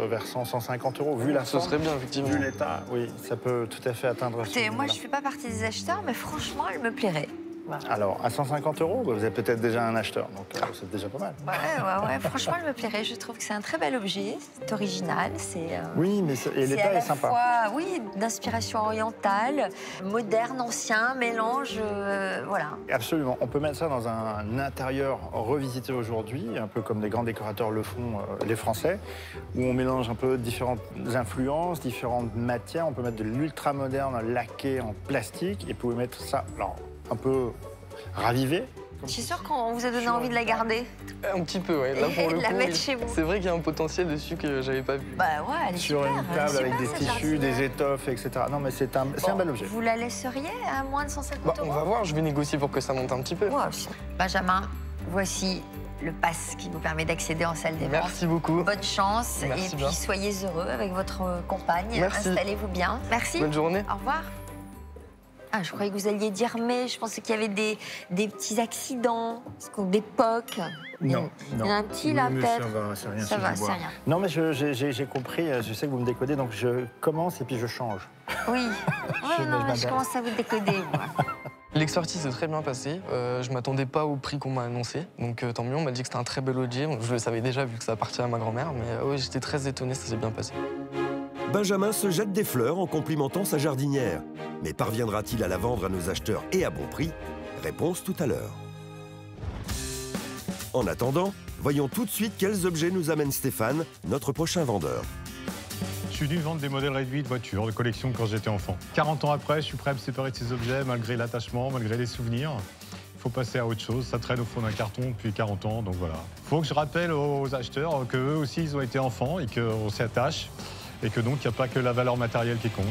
vers 100-150 euros. Vu la Ce forme, serait bien, effectivement. Vu l'état, oui, ça peut tout à fait atteindre ce Écoutez, moi, niveau-là. je ne fais pas partie des acheteurs, mais franchement, elle me plairait. Alors, à 150 euros, vous êtes peut-être déjà un acheteur, donc c'est déjà pas mal. Ouais, franchement, elle me plairait. Je trouve que c'est un très bel objet, c'est original, c'est... Oui, mais l'état est sympa. Fois, oui, d'inspiration orientale, moderne, ancien, mélange, voilà. Absolument. On peut mettre ça dans un intérieur revisité aujourd'hui, un peu comme des grands décorateurs le font, les Français, où on mélange un peu différentes influences, différentes matières. On peut mettre de l'ultra moderne laqué en plastique et vous pouvez mettre ça, alors, un peu ravivé, Je suis sûre qu'on vous a donné envie de la garder. Un petit peu, ouais. Là, pour Et le de la coup, mettre chez vous. c'est vrai qu'il y a un potentiel dessus que j'avais pas vu. Bah ouais, elle est Sur super. une table avec des cette tissus, jardinière. des étoffes, etc. Non, mais c'est un bel objet. Vous la laisseriez à moins de 150 Bah, euros? on va voir, je vais négocier pour que ça monte un petit peu. Ouais, Benjamin, voici le pass qui vous permet d'accéder en salle des ventes. Merci beaucoup. Bonne chance Merci et puis bien. soyez heureux avec votre compagne. Merci. Installez-vous bien. Merci. Bonne journée. Au revoir. Ah, je croyais que vous alliez dire mais. Je pensais qu'il y avait des petits accidents, d'époque. Non, Il y en a un petit là, mais peut-être. Ça va, c'est rien. Ça si va, je c'est vois. rien. Non, mais j'ai compris, je sais que vous me décodez, donc je commence et puis je change. Oui. Je Ouais, non, m'adapte. je commence à vous décoder, moi. L'ex-sortie s'est très bien passée. Je m'attendais pas au prix qu'on m'a annoncé. Donc tant mieux, on m'a dit que c'était un très bel objet. Je le savais déjà vu que ça appartient à ma grand-mère. Mais ouais, j'étais très étonné, ça s'est bien passé. Benjamin se jette des fleurs en complimentant sa jardinière. Mais parviendra-t-il à la vendre à nos acheteurs et à bon prix? Réponse tout à l'heure. En attendant, voyons tout de suite quels objets nous amène Stéphane, notre prochain vendeur. Je suis venu vendre des modèles réduits de voitures, de collection quand j'étais enfant. 40 ans après, je suis prêt à me séparer de ces objets, malgré l'attachement, malgré les souvenirs. Il faut passer à autre chose, ça traîne au fond d'un carton depuis 40 ans, donc voilà. Il faut que je rappelle aux acheteurs qu'eux aussi, ils ont été enfants et qu'on s'y attache, et que donc, il n'y a pas que la valeur matérielle qui compte.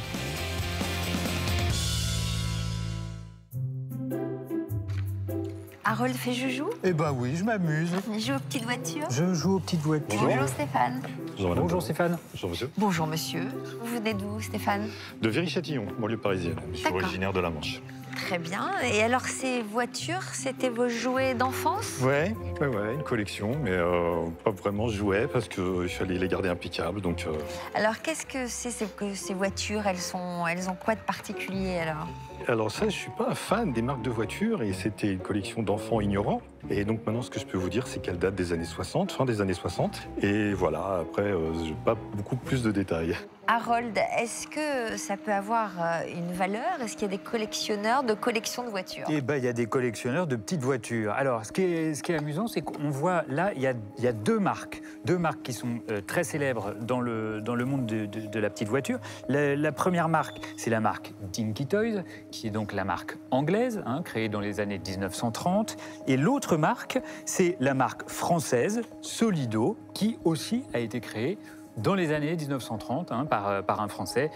Harold fait joujou? Eh ben oui, je m'amuse. Il joue aux petites voitures? Je joue aux petites voitures. Bonjour Stéphane. Bonjour Stéphane. Bonjour monsieur. Bonjour monsieur. Vous venez d'où Stéphane? De Viry-Châtillon, banlieue parisienne. Je suis D'accord. originaire de la Manche. Très bien. Et alors ces voitures, c'était vos jouets d'enfance? Ouais, une collection, mais pas vraiment jouet parce qu'il fallait les garder impeccables. Donc, Alors qu'est-ce que c'est que ces voitures? Elles ont quoi de particulier alors? Alors ça, je suis pas un fan des marques de voitures et c'était une collection d'enfants ignorants. Et donc maintenant, ce que je peux vous dire, c'est qu'elle date des années 60, fin des années 60. Et voilà, après, j'ai pas beaucoup plus de détails. Harold, est-ce que ça peut avoir une valeur? Est-ce qu'il y a des collectionneurs de collections de voitures? Eh ben, il y a des collectionneurs de petites voitures. Alors, ce qui est amusant, c'est qu'on voit là, il y a deux marques qui sont très célèbres dans le monde de la petite voiture. La première marque, c'est la marque Dinky Toys, qui est donc la marque anglaise, créée dans les années 1930. Et l'autre marque, c'est la marque française Solido, qui aussi a été créée dans les années 1930 par un Français,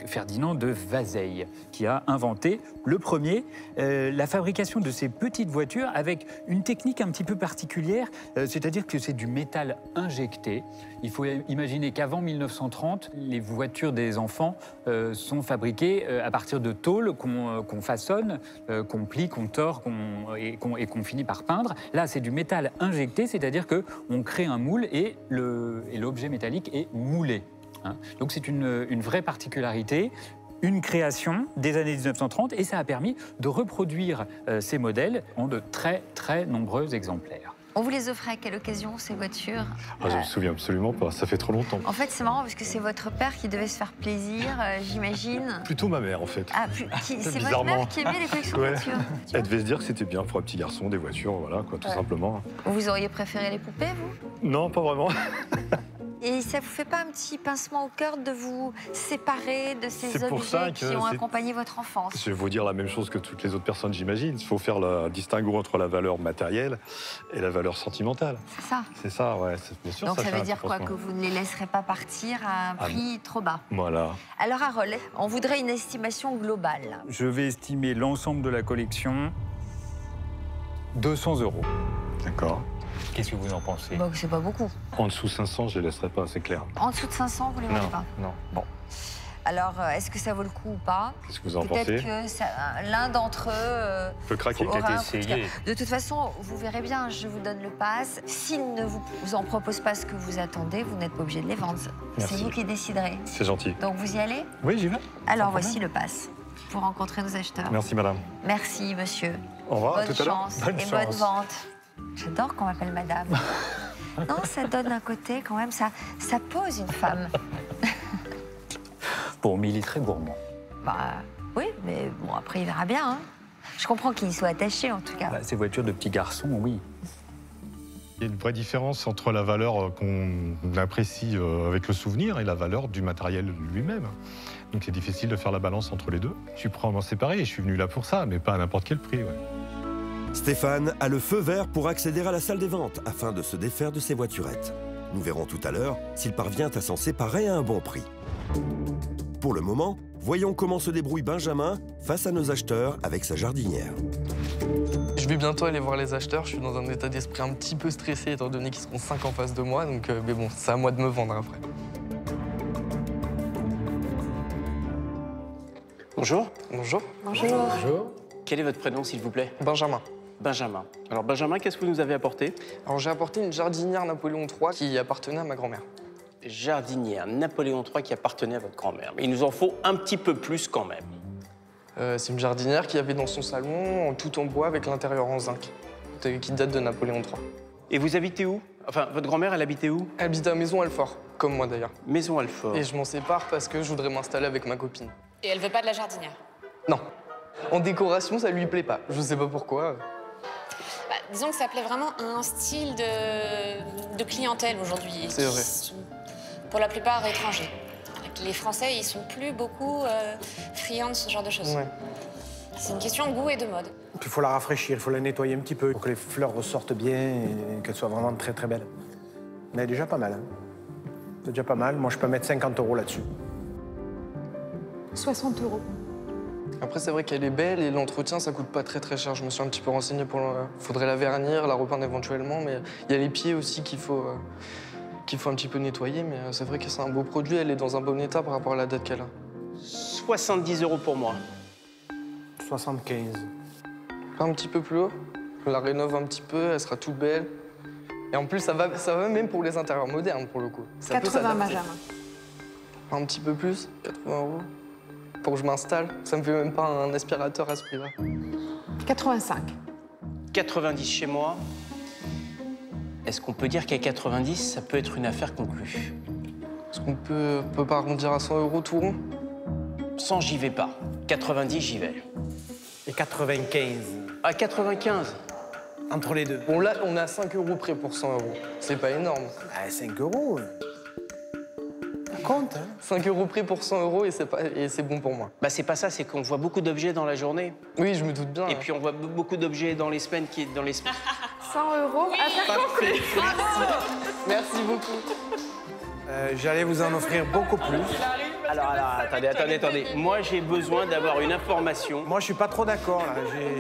Ferdinand de Vazeille, qui a inventé le premier la fabrication de ces petites voitures avec une technique un petit peu particulière, c'est-à-dire que c'est du métal injecté. Il faut imaginer qu'avant 1930, les voitures des enfants sont fabriquées à partir de tôles qu'on façonne, qu'on plie, qu'on tord et qu'on finit par peindre. Là, c'est du métal injecté, c'est-à-dire qu'on crée un moule et l'objet métallique est moulé. Donc c'est une vraie particularité, une création des années 1930 et ça a permis de reproduire ces modèles en de très très nombreux exemplaires. On vous les offrait à quelle occasion ces voitures? Je me souviens absolument pas, ça fait trop longtemps. En fait, c'est marrant parce que c'est votre père qui devait se faire plaisir, j'imagine. Plutôt ma mère en fait. Ah, c'est votre mère qui aimait les collections de voitures? Elle devait se dire que c'était bien pour un petit garçon, des voitures, voilà quoi, tout simplement. Vous auriez préféré les poupées, vous? Non, pas vraiment. Et ça vous fait pas un petit pincement au cœur de vous séparer de ces objets qui ont accompagné votre enfance? Je vais vous dire la même chose que toutes les autres personnes, j'imagine. Il faut faire le distinguo entre la valeur matérielle et la valeur sentimentale. C'est ça? C'est ça, ouais. Bien sûr. Donc ça veut dire quoi? Que vous ne les laisserez pas partir à un prix trop bas? Voilà. Alors Harold, on voudrait une estimation globale. Je vais estimer l'ensemble de la collection 200 €. D'accord. Qu'est-ce que vous en pensez? Bon, c'est pas beaucoup. En dessous de 500, je ne les laisserai pas, c'est clair. En dessous de 500, vous les vendez pas? Non. Bon. Alors, est-ce que ça vaut le coup ou pas? Qu'est-ce que vous en pensez? Peut-être que l'un d'entre eux peut craquer. De toute façon, vous verrez bien, je vous donne le pass. S'il ne vous en propose pas ce que vous attendez, vous n'êtes pas obligé de les vendre. C'est vous qui déciderez. C'est gentil. Donc vous y allez? Oui, j'y vais. Alors voici le pass pour rencontrer nos acheteurs. Merci madame. Merci monsieur. Au revoir, bonne à tout à l'heure. chance et bonne vente. J'adore qu'on m'appelle madame. Non, ça donne un côté quand même, ça pose une femme. Bon, mais il est très gourmand. Bah oui, mais bon, après il verra bien. Hein. Je comprends qu'il soit attaché en tout cas. Ces voitures de petits garçons, oui. Il y a une vraie différence entre la valeur qu'on apprécie avec le souvenir et la valeur du matériel lui-même. Donc c'est difficile de faire la balance entre les deux. Je suis prêt à m'en séparer et je suis venu là pour ça, mais pas à n'importe quel prix. Ouais. Stéphane a le feu vert pour accéder à la salle des ventes afin de se défaire de ses voiturettes. Nous verrons tout à l'heure s'il parvient à s'en séparer à un bon prix. Pour le moment, voyons comment se débrouille Benjamin face à nos acheteurs avec sa jardinière. Je vais bientôt aller voir les acheteurs. Je suis dans un état d'esprit un petit peu stressé étant donné qu'ils seront 5 en face de moi. Donc, mais bon, c'est à moi de me vendre après. Bonjour. Bonjour. Bonjour. Bonjour. Quel est votre prénom, s'il vous plaît? Benjamin. Benjamin. Alors, Benjamin, qu'est-ce que vous nous avez apporté? Alors, j'ai apporté une jardinière Napoléon III qui appartenait à ma grand-mère. Jardinière Napoléon III qui appartenait à votre grand-mère. Mais il nous en faut un petit peu plus quand même. C'est une jardinière qui avait dans son salon, tout en bois, avec l'intérieur en zinc, qui date de Napoléon III. Et vous habitez où? Enfin, votre grand-mère, elle habitait où? Elle habite à Maison-Alfort, comme moi d'ailleurs. Maison-Alfort. Et je m'en sépare parce que je voudrais m'installer avec ma copine. Et elle veut pas de la jardinière? Non. En décoration, ça lui plaît pas. Je sais pas pourquoi. Bah, disons que ça plaît vraiment à un style de clientèle aujourd'hui. C'est vrai. Pour la plupart étrangers. Les Français, ils sont plus beaucoup friands de ce genre de choses. Ouais. C'est une question de goût et de mode. Puis il faut la rafraîchir, il faut la nettoyer un petit peu pour que les fleurs ressortent bien et qu'elles soient vraiment très très belles. Mais déjà pas mal. Hein. C'est déjà pas mal. Moi, je peux mettre 50 € là-dessus. 60 €. Après, c'est vrai qu'elle est belle et l'entretien, ça coûte pas très très cher. Je me suis un petit peu renseigné pour faudrait la vernir, la repeindre éventuellement, mais il y a les pieds aussi qu'il faut un petit peu nettoyer, mais c'est vrai que c'est un beau produit. Elle est dans un bon état par rapport à la date qu'elle a. 70 € pour moi. 75. Pas un petit peu plus haut? Je la rénove un petit peu, elle sera toute belle. Et en plus, ça va même pour les intérieurs modernes, pour le coup. Ça 80, Benjamin. Un petit peu plus, 80 € pour que je m'installe. Ça me fait même pas un aspirateur à ce prix-là. 85. 90 chez moi. Est-ce qu'on peut dire qu'à 90, ça peut être une affaire conclue? Est-ce qu'on peut pas arrondir à 100 € tout rond? 100, j'y vais pas. 90, j'y vais. Et 95. À 95? Entre les deux. Bon, là, on a 5 € près pour 100 €. C'est pas énorme. Ah, 5 €. Compte, hein. 5 € près pour 100 € et c'est bon pour moi. Bah, c'est pas ça, c'est qu'on voit beaucoup d'objets dans la journée. Oui, je me doute bien. Et puis on voit beaucoup d'objets dans les semaines qui... Dans les... 100 € à faire Parfait. Merci beaucoup. J'allais vous en offrir beaucoup plus. Alors, attendez. Moi, j'ai besoin d'avoir une information. Moi, je suis pas trop d'accord, là.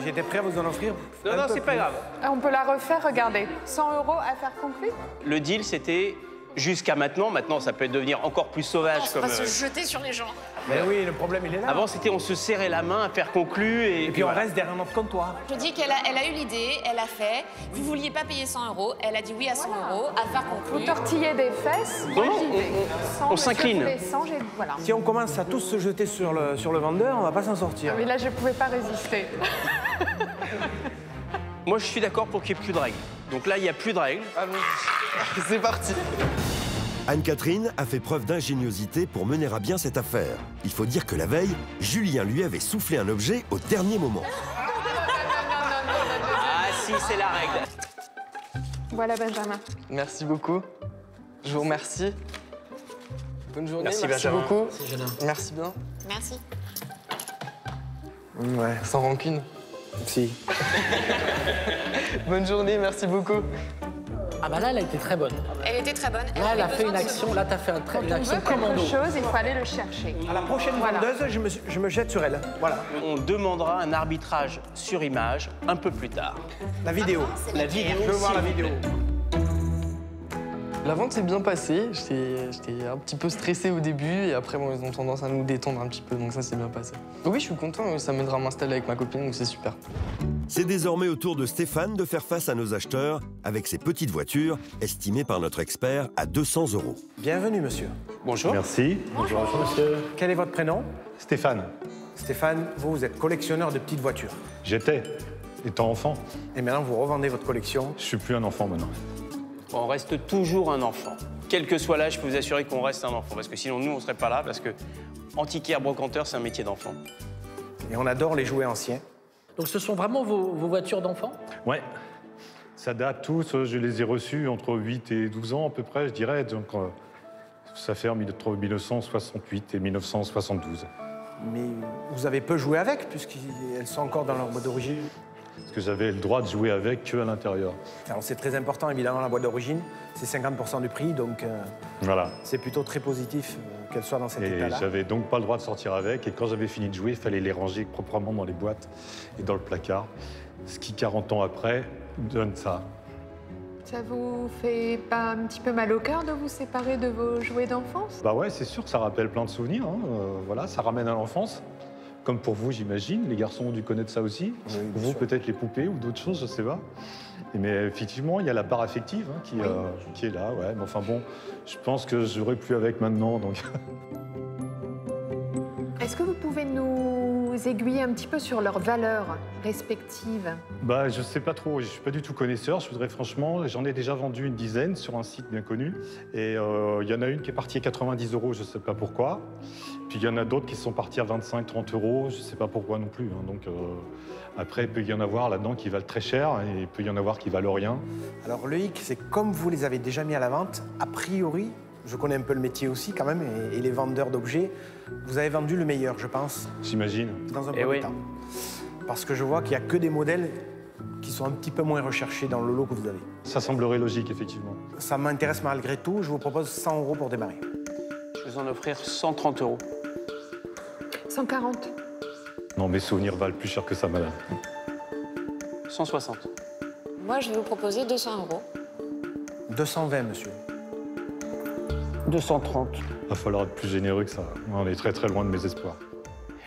J'étais prêt à vous en offrir. Non, c'est pas grave. On peut la refaire, regardez. 100 € à faire conclure. Le deal, c'était jusqu'à maintenant. Maintenant, ça peut devenir encore plus sauvage. On va se jeter sur les gens. Mais oui, le problème, il est là. Avant, c'était on se serrait la main à faire conclu et puis on voilà. reste derrière notre comptoir. Je dis qu'elle a eu l'idée, elle a fait. Vous vouliez pas payer 100 €, elle a dit oui à 100 € à faire conclure. Vous tortillez des fesses, Non, moi j'y vais. on s'incline. Voilà. Si on commence à tous se jeter sur le vendeur, on va pas s'en sortir. Mais là, je pouvais pas résister. Moi, je suis d'accord pour qu'il n'y ait plus de règles. Donc là, il n'y a plus de règles. Allons-y. C'est parti. Anne-Catherine a fait preuve d'ingéniosité pour mener à bien cette affaire. Il faut dire que la veille, Julien lui avait soufflé un objet au dernier moment. Ah si, c'est la règle. Voilà, Benjamin. Merci beaucoup. Je vous remercie. Bonne journée. Merci, Benjamin. beaucoup. C'est gênant. Merci bien. Merci. Ouais, Sans rancune. si. Bonne journée, merci beaucoup. Ah bah là, elle a été très bonne. Elle était très bonne. Là, elle a avait fait une besoin de action. Là, t'as fait une On action veut commando. quelque chose, il faut aller le chercher. À la prochaine Voilà. vendeuse, je me jette sur elle. Voilà. On demandera un arbitrage sur image un peu plus tard. La vidéo. La vidéo, Je veux voir la s'il vous vidéo. plaît. La vente s'est bien passée. J'étais un petit peu stressé au début et après, bon, ils ont tendance à nous détendre un petit peu, donc ça s'est bien passé. Oui, je suis content, ça m'aidera à m'installer avec ma copine, donc c'est super. C'est désormais au tour de Stéphane de faire face à nos acheteurs avec ses petites voitures, estimées par notre expert à 200 €. Bienvenue, monsieur. Bonjour. Merci. Bonjour, monsieur. Quel est votre prénom? Stéphane. Stéphane, vous êtes collectionneur de petites voitures. J'étais, étant enfant. Et maintenant, vous revendez votre collection. Je suis plus un enfant maintenant. On reste toujours un enfant. Quel que soit l'âge, je peux vous assurer qu'on reste un enfant. Parce que sinon, nous, on ne serait pas là. Parce que antiquaire, brocanteur, c'est un métier d'enfant. Et on adore les jouets anciens. Donc ce sont vraiment vos voitures d'enfants? Ouais. Ça date tous, je les ai reçus entre 8 et 12 ans à peu près, je dirais. Donc ça fait entre 1968 et 1972. Mais vous avez peu joué avec, puisqu'elles sont encore dans leur mode d'origine. Parce que j'avais le droit de jouer avec que à l'intérieur. Alors c'est très important, évidemment, la boîte d'origine. C'est 50% du prix, donc Voilà. c'est plutôt très positif qu'elle soit dans cet Et état-là. j'avais donc pas le droit de sortir avec. Et quand j'avais fini de jouer, il fallait les ranger proprement dans les boîtes et dans le placard. Ce qui, 40 ans après, donne ça. Ça vous fait pas un petit peu mal au cœur de vous séparer de vos jouets d'enfance? Bah ouais, c'est sûr que ça rappelle plein de souvenirs. Hein. Voilà, ça ramène à l'enfance. Comme pour vous, j'imagine. Les garçons ont dû connaître ça aussi. Oui, pour vous, peut-être les poupées ou d'autres choses, je sais pas. Mais effectivement, il y a la part affective hein, qui est là. Ouais. Mais enfin bon, je pense que je jouerai plus avec maintenant. Donc. Est-ce que vous pouvez nous aiguiller un petit peu sur leurs valeurs respectives? Bah, je sais pas trop, je suis pas du tout connaisseur, je voudrais franchement, j'en ai déjà vendu une dizaine sur un site bien connu. Et il y en a une qui est partie à 90 €, je sais pas pourquoi. Puis il y en a d'autres qui sont partis à 25, 30 €, je sais pas pourquoi non plus. Hein. Donc après, il peut y en avoir là-dedans qui valent très cher et il peut y en avoir qui valent rien. Alors le hic, c'est comme vous les avez déjà mis à la vente, a priori, je connais un peu le métier aussi quand même, et les vendeurs d'objets, vous avez vendu le meilleur, je pense. J'imagine. Dans un premier temps. Parce que je vois qu'il n'y a que des modèles qui sont un petit peu moins recherchés dans le lot que vous avez. Ça semblerait logique, effectivement. Ça m'intéresse malgré tout, je vous propose 100 € pour démarrer. Je vais vous en offrir 130 €. 140. Non, mes souvenirs valent plus cher que ça, madame. 160. Moi, je vais vous proposer 200 €. 220, monsieur. 230. Il va falloir être plus généreux que ça. On est très très loin de mes espoirs.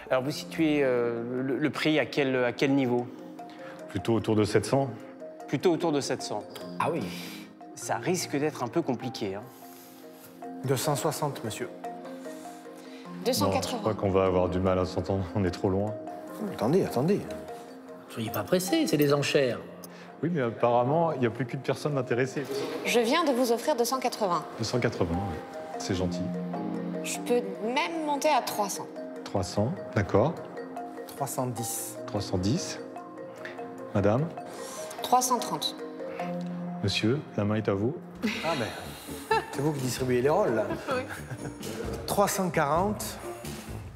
Alors, vous situez le prix à quel niveau? Plutôt autour de 700. Plutôt autour de 700. Ah oui. Ça risque d'être un peu compliqué. Hein. 260, monsieur. 280. Je crois qu'on va avoir du mal à s'entendre, on est trop loin. Attendez. Soyez pas pressés, c'est des enchères. Oui, mais apparemment, il n'y a plus qu'une personne intéressée. Je viens de vous offrir 280. 280, oui. C'est gentil. Je peux même monter à 300. 300, d'accord. 310. 310. Madame, 330. monsieur, la main est à vous. Ah ben, c'est vous qui distribuez les rôles, là. Oui. 340.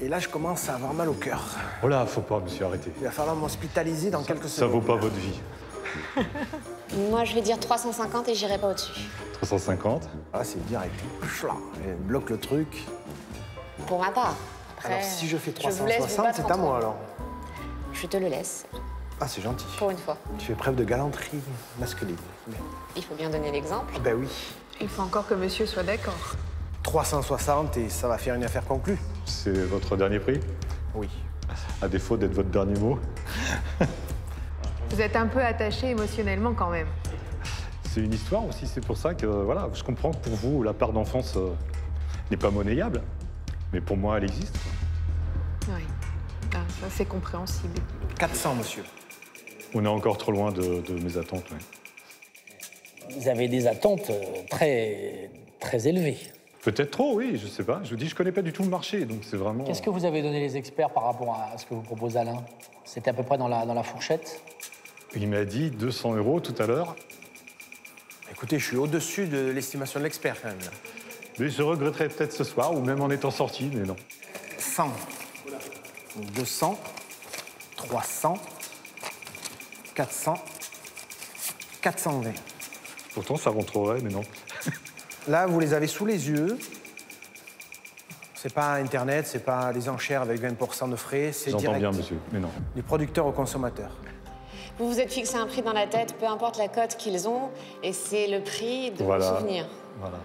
Et là, je commence à avoir mal au cœur. Oh là, faut pas, monsieur, arrêtez. Il va falloir m'hospitaliser dans quelques Ça vaut secondes. pas votre vie. Moi, je vais dire 350 et j'irai pas au-dessus. 350. Ah, c'est direct. Chla, elle bloque le truc. Pour ma part. Après, Alors, si je fais vous laisse vous 360, battre c'est à entre moi, vous. alors. Je te le laisse, Ah, c'est gentil. pour une fois. Tu fais preuve de galanterie masculine. Il faut bien donner l'exemple. Ah ben oui. Il faut encore que monsieur soit d'accord. 360 et ça va faire une affaire conclue. C'est votre dernier prix? Oui. À défaut d'être votre dernier mot. Vous êtes un peu attaché émotionnellement quand même. C'est une histoire aussi, c'est pour ça que, voilà, je comprends que pour vous, la part d'enfance n'est pas monnayable. Mais pour moi, elle existe. Oui. Ah, ça, c'est compréhensible. 400, monsieur. On est encore trop loin de mes attentes, ouais. Vous avez des attentes très élevées. Peut-être trop, oui, je sais pas. Je vous dis, je connais pas du tout le marché, donc c'est vraiment... Qu'est-ce que vous avez donné les experts par rapport à ce que vous propose Alain? C'était à peu près dans la fourchette? Il m'a dit 200 € tout à l'heure. Écoutez, je suis au-dessus de l'estimation de l'expert, quand même. Là. Mais je regretterai peut-être ce soir, ou même en étant sorti, mais non. 100. 200. 300. 400. 420. Pourtant, ça rentrerait, mais non. Là, vous les avez sous les yeux. C'est pas Internet, c'est pas des enchères avec 20% de frais, c'est direct. J'entends bien, monsieur, mais non. Du producteur au consommateur. Vous vous êtes fixé un prix dans la tête, peu importe la cote qu'ils ont, et c'est le prix de Voilà. vos souvenirs. Voilà.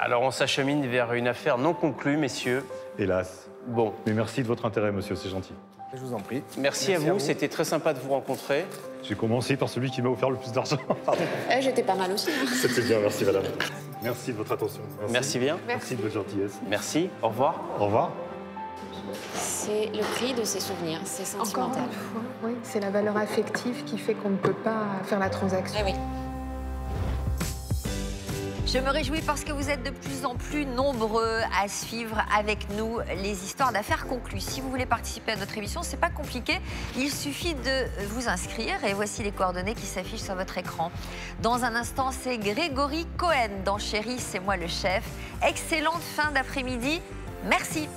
Alors, on s'achemine vers une affaire non conclue, messieurs. Hélas. Bon. Mais merci de votre intérêt, monsieur, c'est gentil. Je vous en prie. Merci à vous, c'était très sympa de vous rencontrer. J'ai commencé par celui qui m'a offert le plus d'argent. Pardon. J'étais pas mal aussi. hein. C'était bien, merci madame. Merci de votre attention. Merci bien. Merci de votre gentillesse. Merci, au revoir. Au revoir. C'est le prix de ses souvenirs, c'est Encore sentimental. une fois, oui, c'est la valeur affective qui fait qu'on ne peut pas faire la transaction. Eh oui. Je me réjouis parce que vous êtes de plus en plus nombreux à suivre avec nous les histoires d'affaires conclues. Si vous voulez participer à notre émission, c'est pas compliqué. Il suffit de vous inscrire et voici les coordonnées qui s'affichent sur votre écran. Dans un instant, c'est Grégory Cohen dans Chérie, c'est moi le chef. Excellente fin d'après-midi. Merci.